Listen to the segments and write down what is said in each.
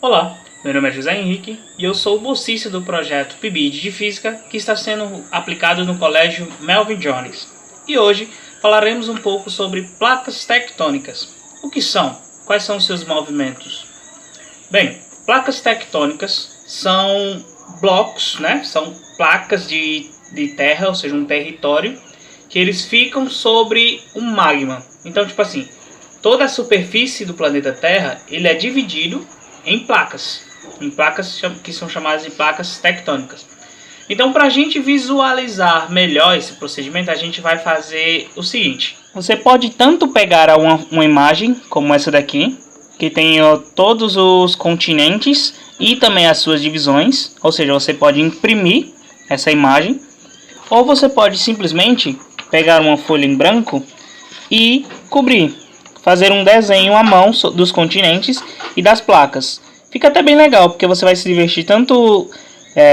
Olá, meu nome é José Henrique e eu sou o bolsista do projeto PIBID de Física que está sendo aplicado no Colégio Melvin Jones. E hoje falaremos um pouco sobre placas tectônicas. O que são? Quais são os seus movimentos? Bem, placas tectônicas são blocos, São placas de terra, ou seja, um território, que eles ficam sobre um magma. Então, tipo assim, toda a superfície do planeta Terra ele é dividido em placas que são chamadas de placas tectônicas. Então, para a gente visualizar melhor esse procedimento, a gente vai fazer o seguinte. Você pode tanto pegar uma imagem como essa daqui, que tem todos os continentes e também as suas divisões, ou seja, você pode imprimir essa imagem, ou você pode simplesmente pegar uma folha em branco e cobrir, fazer um desenho à mão dos continentes e das placas. Fica até bem legal, porque você vai se divertir tanto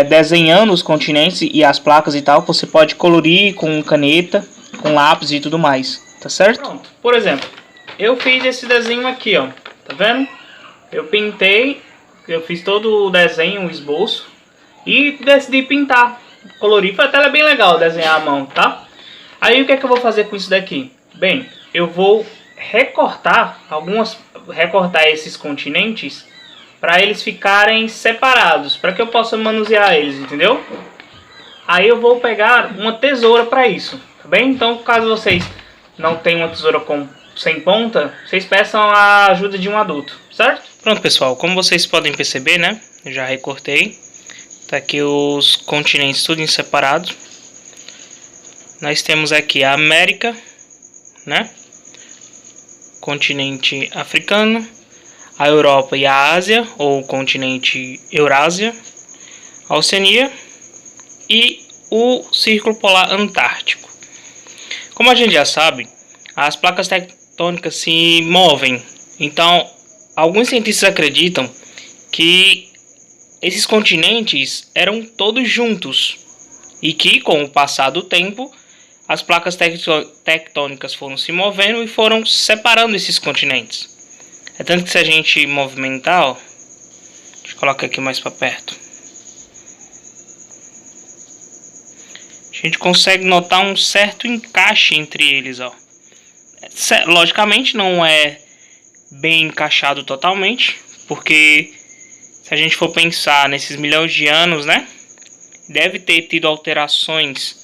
desenhando os continentes e as placas e tal. Você pode colorir com caneta, com lápis e tudo mais, tá certo? Pronto. Por exemplo, eu fiz esse desenho aqui, ó, tá vendo? Eu pintei, eu fiz todo o desenho, o esboço, e decidi pintar, colorir. Foi até bem legal desenhar à mão, tá? Aí o que é que eu vou fazer com isso daqui? Bem, eu vou recortar esses continentes para eles ficarem separados, para que eu possa manusear eles, entendeu? Aí eu vou pegar uma tesoura para isso, tá bem? Então, caso vocês não tenham uma tesoura sem ponta, vocês peçam a ajuda de um adulto, certo? Pronto, pessoal, como vocês podem perceber, né? Eu já recortei. Tá aqui os continentes tudo em separado. Nós temos aqui a América, né? Continente africano, a Europa e a Ásia, ou continente Eurásia, a Oceania e o Círculo Polar Antártico. Como a gente já sabe, as placas tectônicas se movem. Então, alguns cientistas acreditam que esses continentes eram todos juntos e que, com o passar do tempo, as placas tectônicas foram se movendo e foram separando esses continentes. É tanto que se a gente movimentar, ó, deixa eu colocar aqui mais para perto, a gente consegue notar um certo encaixe entre eles, ó. Logicamente não é bem encaixado totalmente, porque se a gente for pensar nesses milhões de anos, né, deve ter tido alterações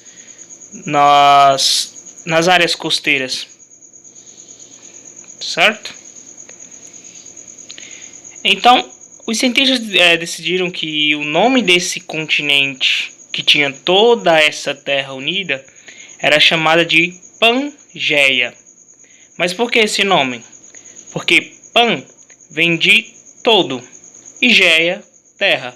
nas áreas costeiras, certo? Então, os cientistas decidiram que o nome desse continente que tinha toda essa terra unida era chamada de Pangeia. Mas por que esse nome? Porque Pan vem de todo e Geia, terra.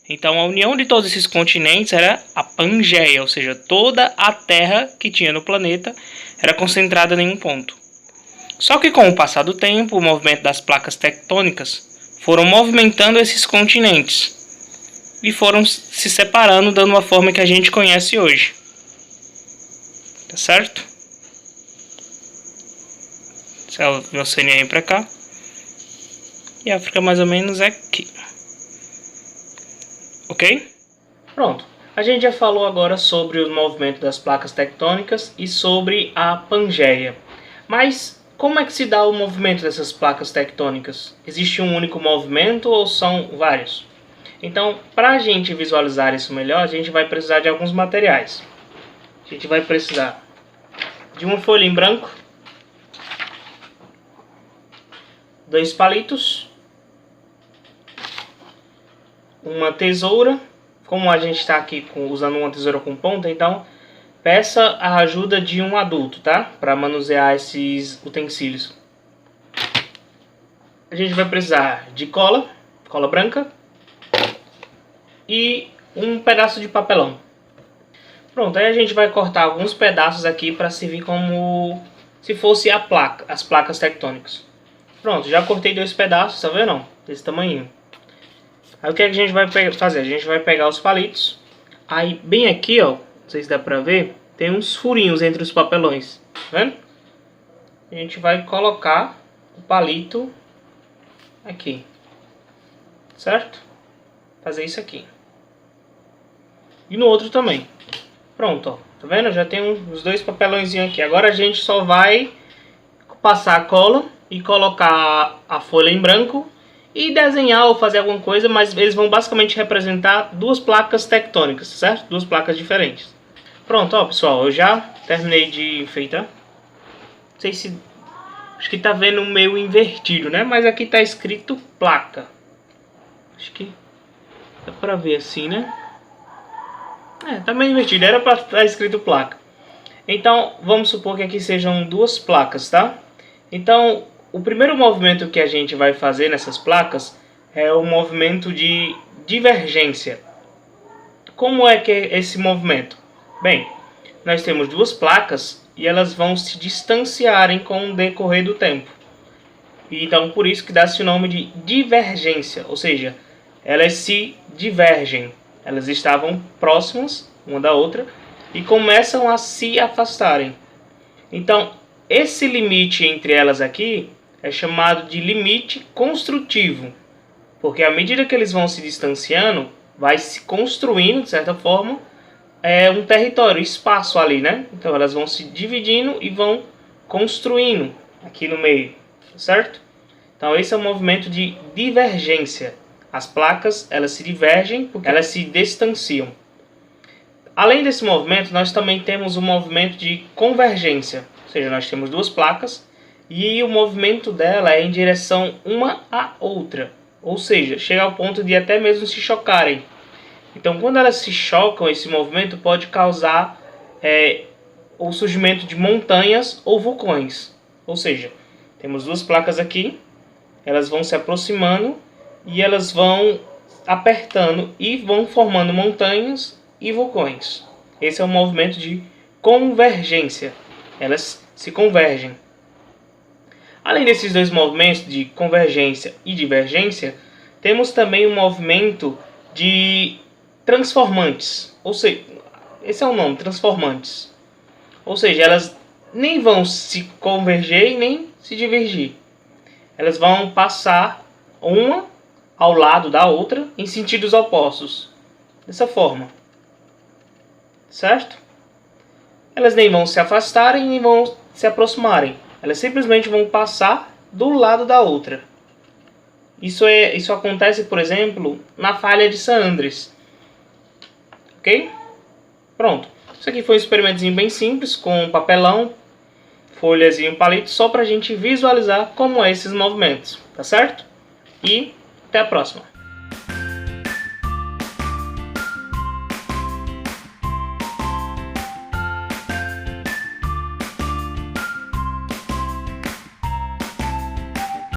Então a união de todos esses continentes era a Pangeia, ou seja, toda a terra que tinha no planeta era concentrada em um ponto. Só que com o passar do tempo, o movimento das placas tectônicas foram movimentando esses continentes e foram se separando, dando uma forma que a gente conhece hoje. Tá certo? A Oceania vem pra cá e a África mais ou menos aqui. Ok? Pronto. A gente já falou agora sobre o movimento das placas tectônicas e sobre a Pangeia. Mas como é que se dá o movimento dessas placas tectônicas? Existe um único movimento ou são vários? Então, para a gente visualizar isso melhor, a gente vai precisar de alguns materiais. A gente vai precisar de uma folha em branco, 2 palitos, uma tesoura. Como a gente está aqui usando uma tesoura com ponta, então peça a ajuda de um adulto, tá? Para manusear esses utensílios. A gente vai precisar de cola branca e um pedaço de papelão. Pronto, aí a gente vai cortar alguns pedaços aqui para servir como se fosse as placas tectônicas. Pronto, já cortei 2 pedaços, tá vendo? Desse tamanho. Aí o que a gente vai fazer? A gente vai pegar os palitos. Aí bem aqui, ó, não sei se dá pra ver, tem uns furinhos entre os papelões, tá vendo? A gente vai colocar o palito aqui. certo? Fazer isso aqui. E no outro também. Pronto, ó. Tá vendo? Já tem os dois papelõezinhos aqui. Agora a gente só vai passar a cola e colocar a folha em branco e desenhar ou fazer alguma coisa, mas eles vão basicamente representar duas placas tectônicas, certo? Duas placas diferentes. Pronto, ó, pessoal, eu já terminei de enfeitar. Não sei se... Acho que tá vendo meio invertido, né? Mas aqui tá escrito placa. Acho que dá pra ver assim, né? Tá meio invertido, era pra estar escrito placa. Então, vamos supor que aqui sejam duas placas, tá? Então, o primeiro movimento que a gente vai fazer nessas placas é o movimento de divergência. Como é que é esse movimento? Bem, nós temos duas placas e elas vão se distanciarem com o decorrer do tempo. Então, por isso que dá-se o nome de divergência, ou seja, elas se divergem. Elas estavam próximas uma da outra e começam a se afastarem. Então, esse limite entre elas aqui é chamado de limite construtivo, porque à medida que eles vão se distanciando, vai se construindo, de certa forma, um território, espaço ali, né? Então elas vão se dividindo e vão construindo aqui no meio, certo? Então esse é o movimento de divergência. As placas, elas se divergem porque elas se distanciam. Além desse movimento, nós também temos o movimento de convergência. Ou seja, nós temos duas placas e o movimento dela é em direção uma à outra. Ou seja, chega ao ponto de até mesmo se chocarem. Então, quando elas se chocam, esse movimento pode causar o surgimento de montanhas ou vulcões. Ou seja, temos duas placas aqui, elas vão se aproximando e elas vão apertando e vão formando montanhas e vulcões. Esse é o movimento de convergência. Elas se convergem. Além desses dois movimentos de convergência e divergência, temos também o movimento de transformantes. Ou seja, esse é o nome, transformantes. Ou seja, elas nem vão se converger e nem se divergir. Elas vão passar uma ao lado da outra em sentidos opostos. Dessa forma. Certo? Elas nem vão se afastarem nem vão se aproximarem. Elas simplesmente vão passar do lado da outra. Isso acontece, por exemplo, na falha de San Andrés. Ok? Pronto. Isso aqui foi um experimentozinho bem simples, com papelão, folhas e um palito, só para a gente visualizar como é esses movimentos. Tá certo? E até a próxima.